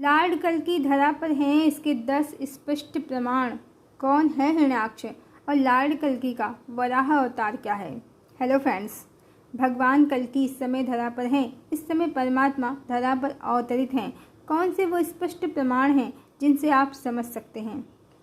Lord कल्कि धरा पर हैं, इसके 10 स्पष्ट प्रमाण। कौन है हिरण्याक्ष और लॉर्ड कल्कि का वराह अवतार क्या है? हेलो फ्रेंड्स, भगवान कल्कि इस समय धरा पर हैं। इस समय परमात्मा धरा पर अवतरित हैं। कौन से वो स्पष्ट प्रमाण हैं जिनसे आप समझ सकते हैं?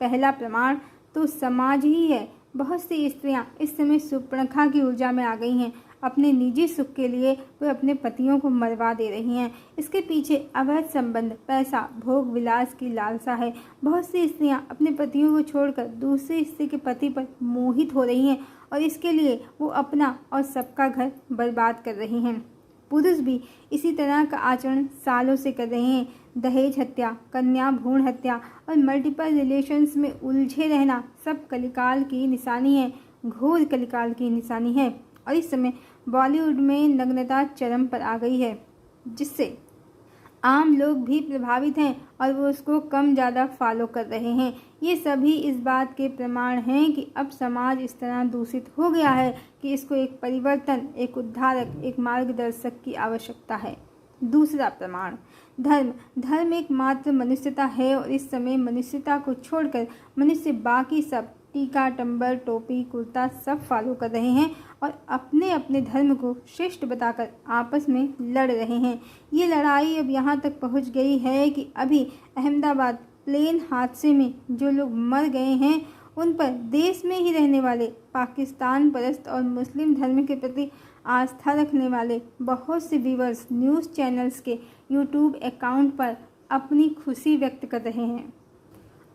पहला प्रमाण तो समाज ही है। बहुत सी स्त्रियां इस समय शूर्पणखा की ऊर्जा में आ गई हैं। अपने निजी सुख के लिए वे अपने पतियों को मरवा दे रही हैं। इसके पीछे अवैध संबंध, पैसा, भोग विलास की लालसा है। बहुत सी स्त्रियां अपने पतियों को छोड़कर दूसरी स्त्री के पति पर मोहित हो रही हैं और इसके लिए वो अपना और सबका घर बर्बाद कर रही हैं। पुरुष भी इसी तरह का आचरण सालों से कर रहे हैं। दहेज हत्या, कन्या भ्रूण हत्या और मल्टीपल रिलेशंस में उलझे रहना सब कलिकाल की निशानी है, घोर कलिकाल की निशानी है। और इस समय बॉलीवुड में नग्नता चरम पर आ गई है, जिससे आम लोग भी प्रभावित हैं और वो उसको कम ज़्यादा फॉलो कर रहे हैं। ये सभी इस बात के प्रमाण हैं कि अब समाज इस तरह दूषित हो गया है कि इसको एक परिवर्तन, एक उद्धारक, एक मार्गदर्शक की आवश्यकता है। दूसरा प्रमाण, धर्म एकमात्र मनुष्यता है और इस समय मनुष्यता को छोड़कर मनुष्य बाकी सब टीका, टंबर, टोपी, कुर्ता सब फॉलो कर रहे हैं और अपने अपने धर्म को श्रेष्ठ बताकर आपस में लड़ रहे हैं। ये लड़ाई अब यहाँ तक पहुँच गई है कि अभी अहमदाबाद प्लेन हादसे में जो लोग मर गए हैं उन पर देश में ही रहने वाले पाकिस्तान परस्त और मुस्लिम धर्म के प्रति आस्था रखने वाले बहुत से व्यूअर्स न्यूज़ चैनल्स के यूट्यूब अकाउंट पर अपनी खुशी व्यक्त कर रहे हैं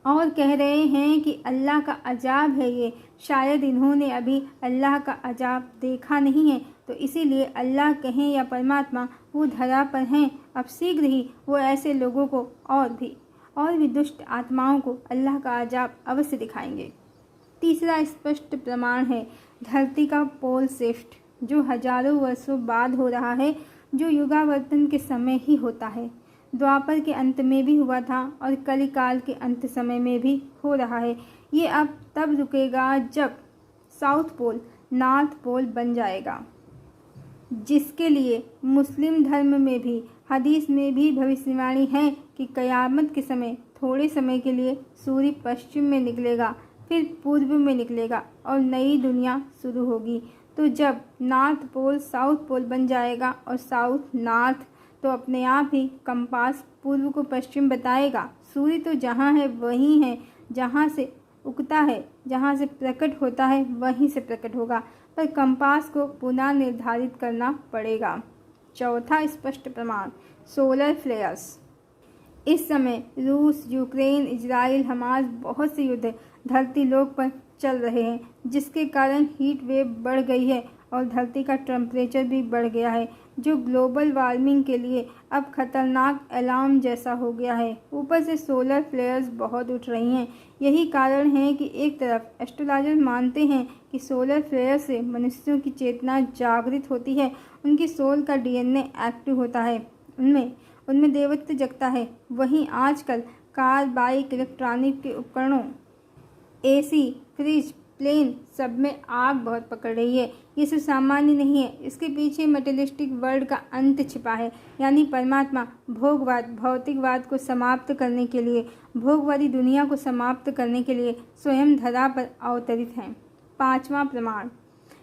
और कह रहे हैं कि अल्लाह का अजाब है ये। शायद इन्होंने अभी अल्लाह का अजाब देखा नहीं है, तो इसीलिए अल्लाह कहें या परमात्मा वो धरा पर हैं। अब शीघ्र ही वो ऐसे लोगों को और भी दुष्ट आत्माओं को अल्लाह का अजाब अवश्य दिखाएंगे। तीसरा स्पष्ट प्रमाण है धरती का पोल शिफ्ट, जो हजारों वर्षों बाद हो रहा है, जो युगावर्तन के समय ही होता है। द्वापर के अंत में भी हुआ था और कलिकाल के अंत समय में भी हो रहा है। ये अब तब रुकेगा जब साउथ पोल नॉर्थ पोल बन जाएगा, जिसके लिए मुस्लिम धर्म में भी, हदीस में भी भविष्यवाणी है कि कयामत के समय थोड़े समय के लिए सूर्य पश्चिम में निकलेगा, फिर पूर्व में निकलेगा और नई दुनिया शुरू होगी। तो जब नॉर्थ पोल साउथ पोल बन जाएगा और साउथ नॉर्थ, तो अपने आप ही कंपास पूर्व को पश्चिम बताएगा। सूर्य तो जहाँ है वहीं है, जहाँ से उगता है, जहाँ से प्रकट होता है वहीं से प्रकट होगा, पर कंपास को पुनः निर्धारित करना पड़ेगा। चौथा स्पष्ट प्रमाण सोलर फ्लेयर्स। इस समय रूस, यूक्रेन, इजराइल, हमास बहुत से युद्ध धरती लोक पर चल रहे हैं, जिसके कारण हीट वेव बढ़ गई है और धरती का टेम्परेचर भी बढ़ गया है, जो ग्लोबल वार्मिंग के लिए अब खतरनाक अलार्म जैसा हो गया है। ऊपर से सोलर फ्लेयर्स बहुत उठ रही हैं। यही कारण है कि एक तरफ एस्ट्रोलॉजर मानते हैं कि सोलर फ्लेयर से मनुष्यों की चेतना जागृत होती है, उनकी सोल का डीएनए एक्टिव होता है, उनमें देवत्व जगता है। वहीं आजकल कार, बाइक, इलेक्ट्रॉनिक के उपकरणों, एसी, फ्रिज, प्लेन सब में आग बहुत पकड़ रही है। ये सिर्फ सामान्य नहीं है, इसके पीछे मटेरियलिस्टिक वर्ल्ड का अंत छिपा है। यानी परमात्मा भोगवाद, भौतिकवाद को समाप्त करने के लिए, भोगवादी दुनिया को समाप्त करने के लिए स्वयं धरा पर अवतरित हैं। पांचवा प्रमाण,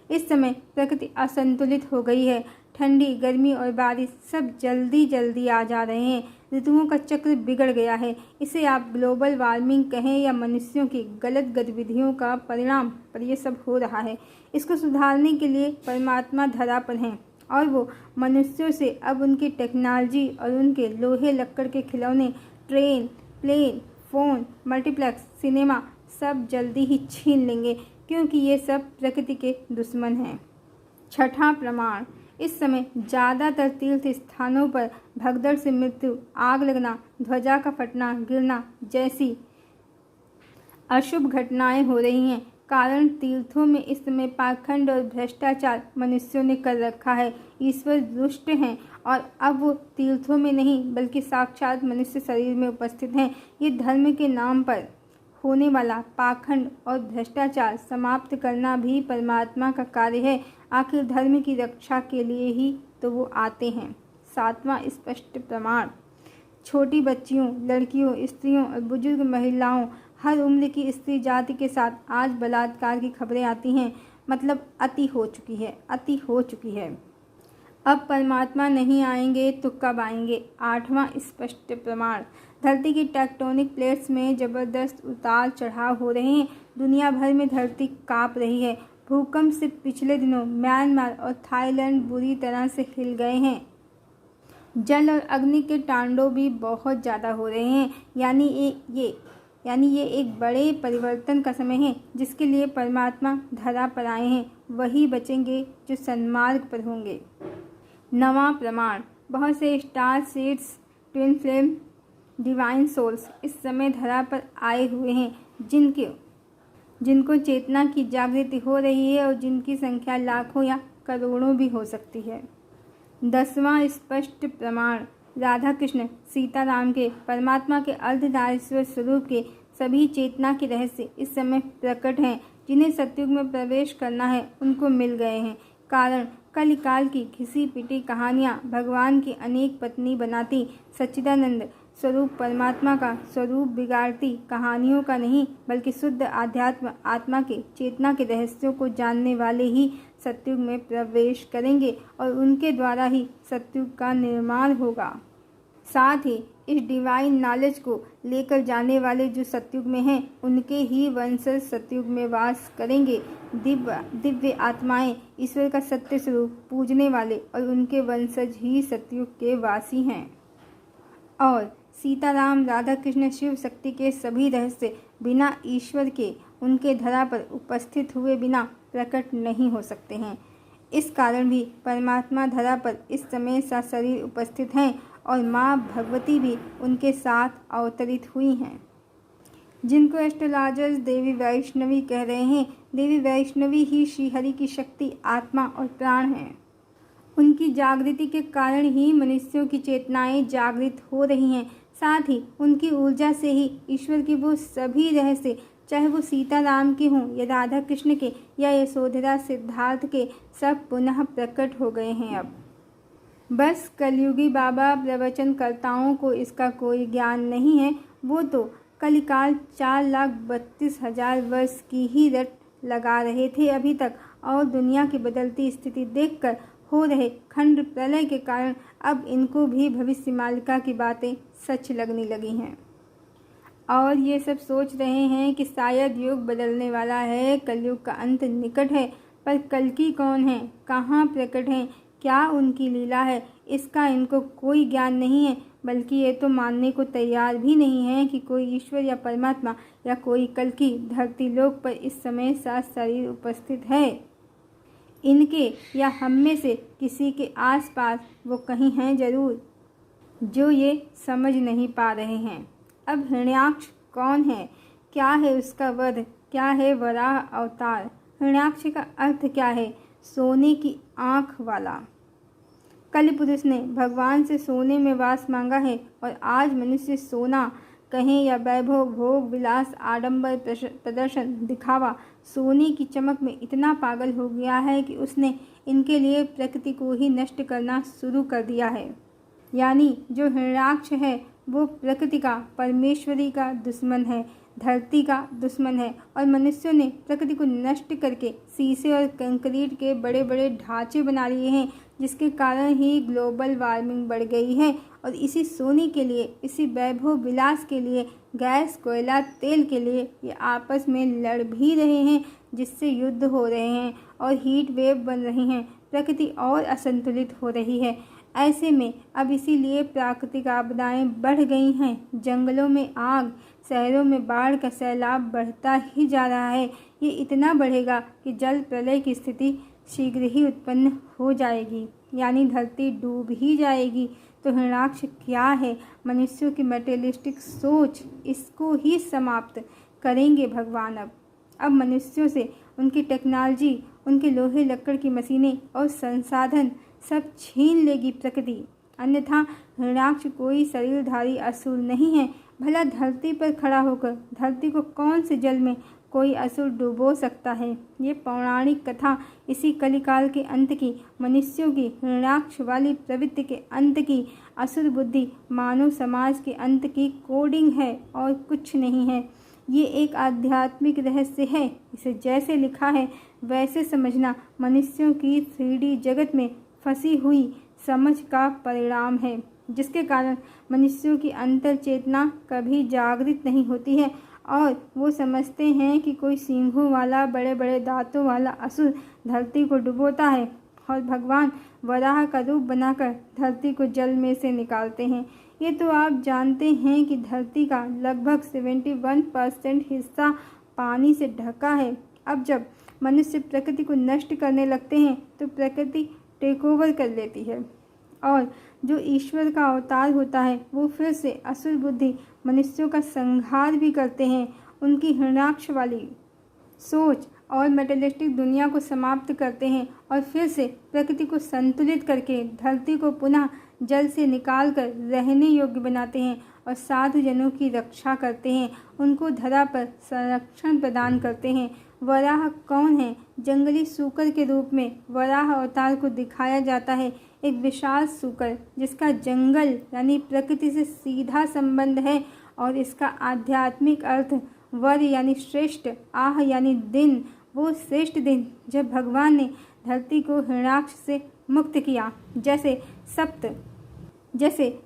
इस समय प्रकृति असंतुलित हो गई है। ठंडी, गर्मी और बारिश सब जल्दी जल्दी आ जा रहे हैं। ऋतुओं का चक्र बिगड़ गया है। इसे आप ग्लोबल वार्मिंग कहें या मनुष्यों की गलत गतिविधियों का परिणाम, पर यह सब हो रहा है। इसको सुधारने के लिए परमात्मा धरा पर हैं और वो मनुष्यों से अब उनकी टेक्नोलॉजी और उनके लोहे लक्कड़ के खिलौने, train, plane, phone, multiplex, cinema सब जल्दी ही छीन लेंगे, क्योंकि ये सब प्रकृति के दुश्मन हैं। छठा प्रमाण, इस समय ज़्यादातर तीर्थ स्थानों पर भगदड़ से मृत्यु, आग लगना, ध्वजा का फटना, गिरना जैसी अशुभ घटनाएं हो रही हैं। कारण तीर्थों में इस समय पाखंड और भ्रष्टाचार मनुष्यों ने कर रखा है। ईश्वर दुष्ट हैं और अब वो तीर्थों में नहीं बल्कि साक्षात मनुष्य शरीर में उपस्थित हैं। ये धर्म के नाम पर होने वाला पाखंड और भ्रष्टाचार समाप्त करना भी परमात्मा का कार्य है। आखिर धर्म की रक्षा के लिए ही तो वो आते हैं। सातवां स्पष्ट प्रमाण, छोटी बच्चियों, लड़कियों, स्त्रियों और बुजुर्ग महिलाओं, हर उम्र की स्त्री जाति के साथ आज बलात्कार की खबरें आती हैं। मतलब अति हो चुकी है, अति हो चुकी है। अब परमात्मा नहीं आएंगे तो कब आएंगे? 8वां स्पष्ट प्रमाण। धरती की टेक्टोनिक प्लेट्स में जबरदस्त उतार चढ़ाव हो रहे हैं। दुनिया भर में धरती कांप रही है। भूकंप से पिछले दिनों म्यांमार और थाईलैंड बुरी तरह से हिल गए हैं। जल और अग्नि के तांडव भी बहुत ज़्यादा हो रहे हैं। यानी ये एक बड़े परिवर्तन का समय है जिसके लिए परमात्मा धरा पर आए हैं। वही बचेंगे जो सन्मार्ग पर होंगे। 9वां प्रमाण। बहुत से star seeds, twin flame, divine souls इस समय धरा पर आए हुए हैं जिनको चेतना की जागृति हो रही है और जिनकी संख्या लाखों या करोड़ों भी हो सकती है। 10वां स्पष्ट प्रमाण। राधा कृष्ण सीताराम के परमात्मा के अर्धनारीश्वर स्वरूप के सभी चेतना के रहस्य इस समय प्रकट हैं। जिन्हें सतयुग में प्रवेश करना है उनको मिल गए हैं। कारण कलिकाल की घिसी पिटी कहानियाँ भगवान की अनेक पत्नी बनाती, सच्चिदानंद स्वरूप परमात्मा का स्वरूप बिगाड़ती कहानियों का नहीं, बल्कि शुद्ध आध्यात्म आत्मा के चेतना के रहस्यों को जानने वाले ही सतयुग में प्रवेश करेंगे और उनके द्वारा ही सतयुग का निर्माण होगा। साथ ही इस डिवाइन नॉलेज को लेकर जाने वाले जो सतयुग में हैं उनके ही वंशज सतयुग में वास करेंगे। दिव्य आत्माएं ईश्वर का सत्य स्वरूप पूजने वाले और उनके वंशज ही सतयुग के वासी हैं। और सीताराम, राधा कृष्ण, शिव शक्ति के सभी रहस्य बिना ईश्वर के उनके धरा पर उपस्थित हुए बिना प्रकट नहीं हो सकते हैं। इस कारण भी परमात्मा धरा पर इस समय सशरीर उपस्थित हैं और माँ भगवती भी उनके साथ अवतरित हुई हैं। जिनको एस्ट्रोलॉजर्स देवी वैष्णवी कह रहे हैं, देवी वैष्णवी ही श्रीहरि की शक्ति, आत्मा और प्राण हैं। उनकी जागृति के कारण ही मनुष्यों की चेतनाएं जागृत हो रही हैं। साथ ही उनकी ऊर्जा से ही ईश्वर की वो सभी रहस्य, चाहे वो सीताराम के हों या राधा कृष्ण के या यशोधरा सिद्धार्थ के, सब पुनः प्रकट हो गए हैं। अब बस कलयुगी बाबा प्रवचनकर्ताओं को इसका कोई ज्ञान नहीं है। वो तो कलिकाल 4,32,000 वर्ष की ही रट लगा रहे थे अभी तक, और दुनिया की बदलती स्थिति देखकर हो रहे खंड प्रलय के कारण अब इनको भी भविष्य मालिका की बातें सच लगने लगी हैं और ये सब सोच रहे हैं कि शायद युग बदलने वाला है, कलयुग का अंत निकट है। पर कल्कि कौन है, कहाँ प्रकट हैं, क्या उनकी लीला है, इसका इनको कोई ज्ञान नहीं है। बल्कि ये तो मानने को तैयार भी नहीं है कि कोई ईश्वर या परमात्मा या कोई कल्कि धरती लोक पर इस समय सशरीर उपस्थित है। इनके या हम में से किसी के आसपास वो कहीं हैं जरूर, जो ये समझ नहीं पा रहे हैं। अब हिरण्याक्ष कौन है, क्या है उसका वध, क्या है वराह अवतार? हिरण्याक्ष का अर्थ क्या है? सोने की आँख वाला। कल पुरुष ने भगवान से सोने में वास मांगा है और आज मनुष्य सोना कहें या वैभव, भोग, विलास, आडंबर, प्रदर्शन, दिखावा, सोने की चमक में इतना पागल हो गया है कि उसने इनके लिए प्रकृति को ही नष्ट करना शुरू कर दिया है। यानी जो हिरण्याक्ष है वो प्रकृति का, परमेश्वरी का दुश्मन है, धरती का दुश्मन है। और मनुष्यों ने प्रकृति को नष्ट करके शीशे और कंक्रीट के बड़े बड़े ढांचे बना लिए हैं, जिसके कारण ही ग्लोबल वार्मिंग बढ़ गई है। और इसी सोने के लिए, इसी वैभव विलास के लिए, गैस, कोयला, तेल के लिए ये आपस में लड़ भी रहे हैं, जिससे युद्ध हो रहे हैं और हीट वेव बन रही हैं। प्रकृति और असंतुलित हो रही है। ऐसे में अब इसीलिए प्राकृतिक आपदाएं बढ़ गई हैं। जंगलों में आग, शहरों में बाढ़ का सैलाब बढ़ता ही जा रहा है। ये इतना बढ़ेगा कि जल प्रलय की स्थिति शीघ्र ही उत्पन्न हो जाएगी, यानी धरती डूब ही जाएगी। तो हिरण्याक्ष क्या है? मनुष्यों की मटेरियलिस्टिक सोच, इसको ही समाप्त करेंगे भगवान। अब मनुष्यों से उनकी टेक्नोलॉजी, उनके लोहे लक्कड़ की मशीनें और संसाधन सब छीन लेगी प्रकृति। अन्यथा हिरण्याक्ष कोई शरीरधारी असुर नहीं है। भला धरती पर खड़ा होकर धरती को कौन से जल में, कोई असुर डुबो सकता है। ये पौराणिक कथा इसी कलिकाल के अंत की, मनुष्यों की हृणाक्ष वाली प्रवृत्ति के अंत की, असुर बुद्धि मानव समाज के अंत की कोडिंग है और कुछ नहीं है। ये एक आध्यात्मिक रहस्य है। इसे जैसे लिखा है वैसे समझना मनुष्यों की 3D जगत में फंसी हुई समझ का परिणाम है, जिसके कारण मनुष्यों की अंतर चेतना कभी जागृत नहीं होती है और वो समझते हैं कि कोई सींगों वाला, बड़े बड़े दांतों वाला असुर धरती को डुबोता है और भगवान वराह का रूप बनाकर धरती को जल में से निकालते हैं। ये तो आप जानते हैं कि धरती का लगभग 71% हिस्सा पानी से ढका है। अब जब मनुष्य प्रकृति को नष्ट करने लगते हैं तो प्रकृति टेक ओवर कर लेती है और जो ईश्वर का अवतार होता है वो फिर से असुर बुद्धि मनुष्यों का संहार भी करते हैं। उनकी हृणाक्ष वाली सोच और मेटेरियलिस्टिक दुनिया को समाप्त करते हैं और फिर से प्रकृति को संतुलित करके धरती को पुनः जल से निकालकर रहने योग्य बनाते हैं और साधु जनों की रक्षा करते हैं, उनको धरा पर संरक्षण प्रदान करते हैं। वराह कौन है? जंगली सूकर के रूप में वराह अवतार को दिखाया जाता है। एक विशाल सूकर जिसका जंगल यानी प्रकृति से सीधा संबंध है और इसका आध्यात्मिक अर्थ वर यानी श्रेष्ठ, आह यानी दिन, वो श्रेष्ठ दिन जब भगवान ने धरती को हृणाक्ष से मुक्त किया। जैसे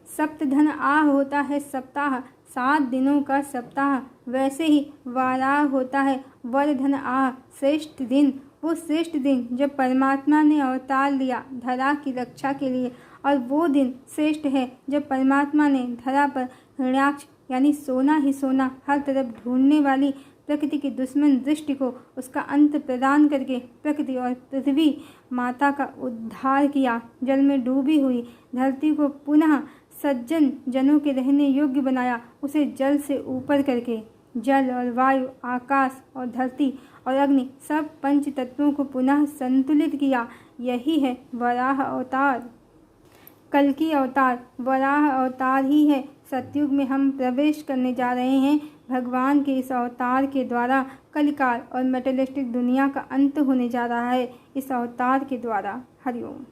सप्त धन आह होता है सप्ताह, 7 दिनों का सप्ताह, वैसे ही वाराह होता है वर धन आह, श्रेष्ठ दिन। वो श्रेष्ठ दिन जब परमात्मा ने अवतार लिया धरा की रक्षा के लिए, और वो दिन श्रेष्ठ है जब परमात्मा ने धरा पर हृणाक्ष यानी सोना ही सोना हर तरफ ढूंढने वाली प्रकृति की दुश्मन दृष्टि को उसका अंत प्रदान करके प्रकृति और पृथ्वी माता का उद्धार किया। जल में डूबी हुई धरती को पुनः सज्जन जनों के रहने योग्य बनाया, उसे जल से ऊपर करके। जल और वायु, आकाश और धरती और अग्नि सब पंच तत्वों को पुनः संतुलित किया। यही है वराह अवतार। कल्कि अवतार वराह अवतार ही है। सतयुग में हम प्रवेश करने जा रहे हैं। भगवान के इस अवतार के द्वारा कलिकाल और मेटेरियलिस्टिक दुनिया का अंत होने जा रहा है, इस अवतार के द्वारा। हरिओम।